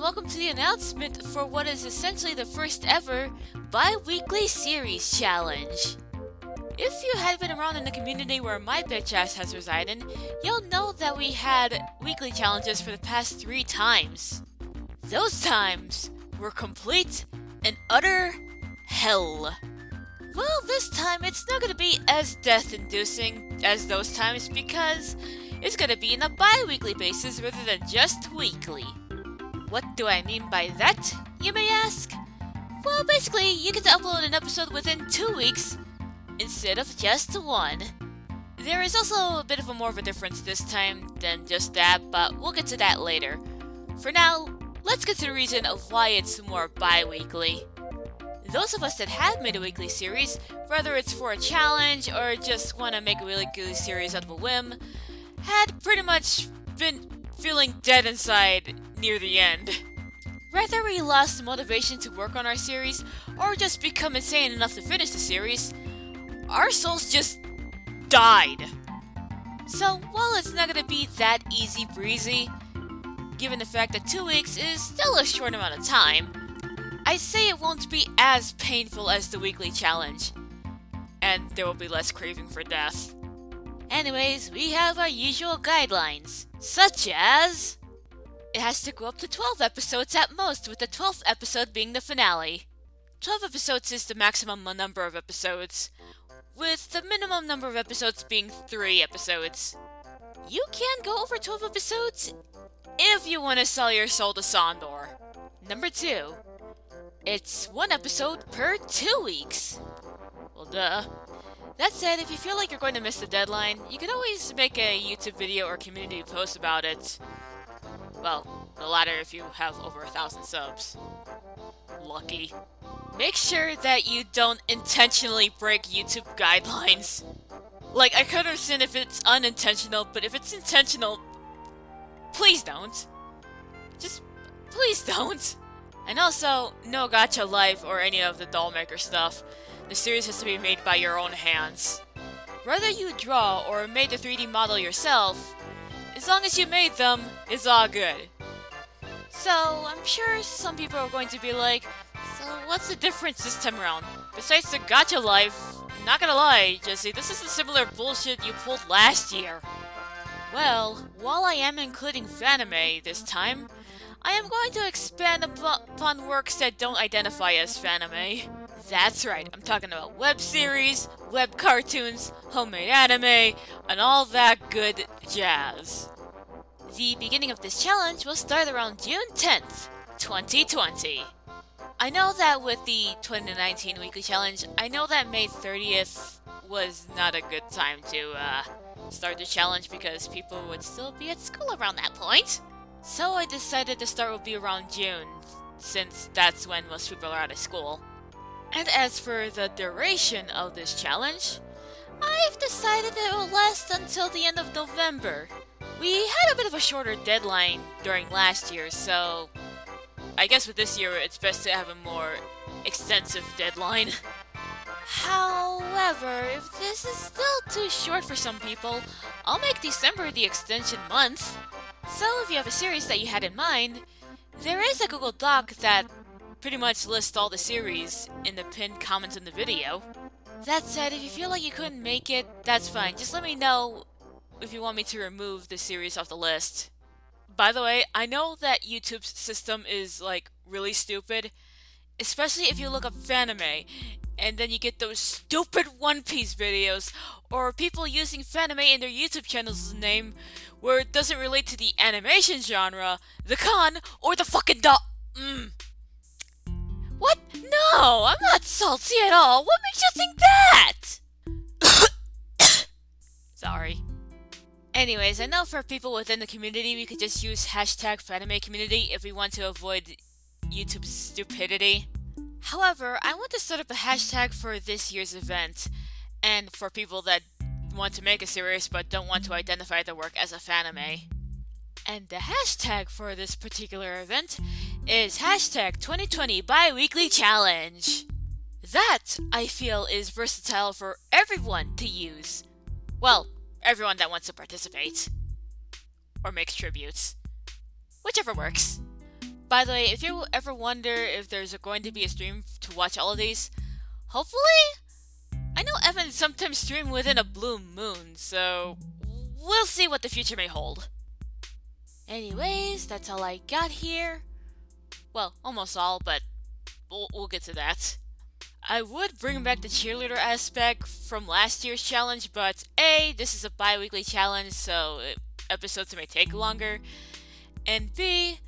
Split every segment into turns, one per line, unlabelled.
welcome to the announcement for what is essentially the first ever bi-weekly series challenge. If you had been around in the community where my bitch ass has resided, you'll know that we had weekly challenges for the past 3 times. Those times were complete and utter hell. Well, this time it's not gonna be as death-inducing as those times because it's gonna be on a bi-weekly basis rather than just weekly. What do I mean by that, you may ask? Well, basically, you get to upload an episode within 2 weeks instead of just 1. There is also a bit of more of a difference this time than just that, but we'll get to that later. For now, let's get to the reason of why it's more bi-weekly. Those of us that have made a weekly series, whether it's for a challenge or just want to make a really good series out of a whim, had pretty much been feeling dead inside near the end. Whether we lost the motivation to work on our series or just become insane enough to finish the series, our souls just died. So while it's not gonna be that easy breezy, given the fact that 2 weeks is still a short amount of time, I'd say it won't be as painful as the weekly challenge, and there will be less craving for death. Anyways, we have our usual guidelines, such as it has to go up to 12 episodes at most, with the 12th episode being the finale. 12 episodes is the maximum number of episodes, with the minimum number of episodes being 3 episodes. You can go over 12 episodes if you want to sell your soul to Sondor. Number 2. It's 1 episode per 2 weeks. Well, duh. That said, if you feel like you're going to miss the deadline, you can always make a YouTube video or community post about it. Well, the latter if you have over 1,000 subs. Lucky. Make sure that you don't intentionally break YouTube guidelines. Like, I could understand if it's unintentional, but if it's intentional, please don't. Just, please don't. And also, no gacha life or any of the doll maker stuff. The series has to be made by your own hands. Whether you draw or made the 3D model yourself, as long as you made them, it's all good. So, I'm sure some people are going to be like, so what's the difference this time around? Besides the gacha life, not gonna lie, Jesse, this is a similar bullshit you pulled last year. Well, while I am including Fanime this time, I am going to expand upon works that don't identify as Fanime. That's right, I'm talking about web series, web cartoons, homemade anime, and all that good jazz. The beginning of this challenge will start around June 10th, 2020. I know that with the 2019 weekly challenge, I know that May 30th was not a good time to start the challenge because people would still be at school around that point. So I decided the start would be around June, since that's when most people are out of school. And as for the duration of this challenge, I've decided it will last until the end of November. We had a bit of a shorter deadline during last year, so I guess with this year it's best to have a more extensive deadline. However, if this is still too short for some people, I'll make December the extension month. So if you have a series that you had in mind, there is a Google Doc that pretty much lists all the series in the pinned comments in the video. That said, if you feel like you couldn't make it, that's fine. Just let me know if you want me to remove the series off the list. By the way, I know that YouTube's system is like really stupid, especially if you look up Fanime, and then you get those stupid One Piece videos, or people using Fanime in their YouTube channel's name, where it doesn't relate to the animation genre, the con, or the fucking What? No, I'm not salty at all. What makes you think that? Sorry. Anyways, I know for people within the community, we could just use hashtag #FanimeCommunity if we want to avoid YouTube's stupidity. However, I want to set up a hashtag for this year's event, and for people that want to make a series but don't want to identify the work as a Fanime. And the hashtag for this particular event is hashtag 2020 Bi-Weekly Challenge. That, I feel, is versatile for everyone to use. Well, everyone that wants to participate. Or makes tributes. Whichever works. By the way, if you ever wonder if there's going to be a stream to watch all of these, hopefully? I know Evan sometimes stream within a blue moon, so we'll see what the future may hold. Anyways, that's all I got here. Well, almost all, but we'll get to that. I would bring back the cheerleader aspect from last year's challenge, but A, this is a bi-weekly challenge, so episodes may take longer, and B,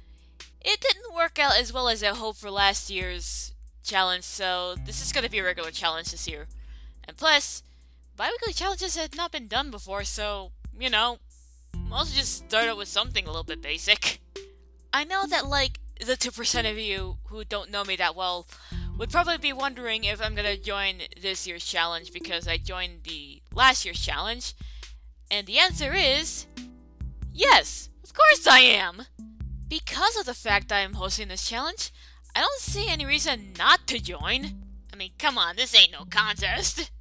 it didn't work out as well as I hoped for last year's challenge, so this is going to be a regular challenge this year. And plus, bi-weekly challenges had not been done before, so, you know, I'll just start out with something a little bit basic. I know that, like, the 2% of you who don't know me that well would probably be wondering if I'm gonna join this year's challenge because I joined the last year's challenge, and the answer is yes, of course I am! Because of the fact I am hosting this challenge, I don't see any reason not to join. I mean, come on, this ain't no contest.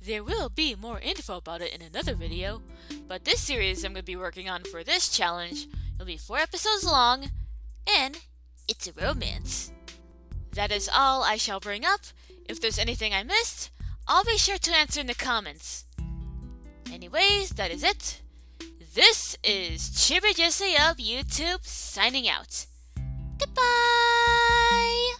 There will be more info about it in another video, but this series I'm going to be working on for this challenge will be 4 episodes long, and it's a romance. That is all I shall bring up. If there's anything I missed, I'll be sure to answer in the comments. Anyways, that is it. This is Chiba Jesse of YouTube signing out. Goodbye!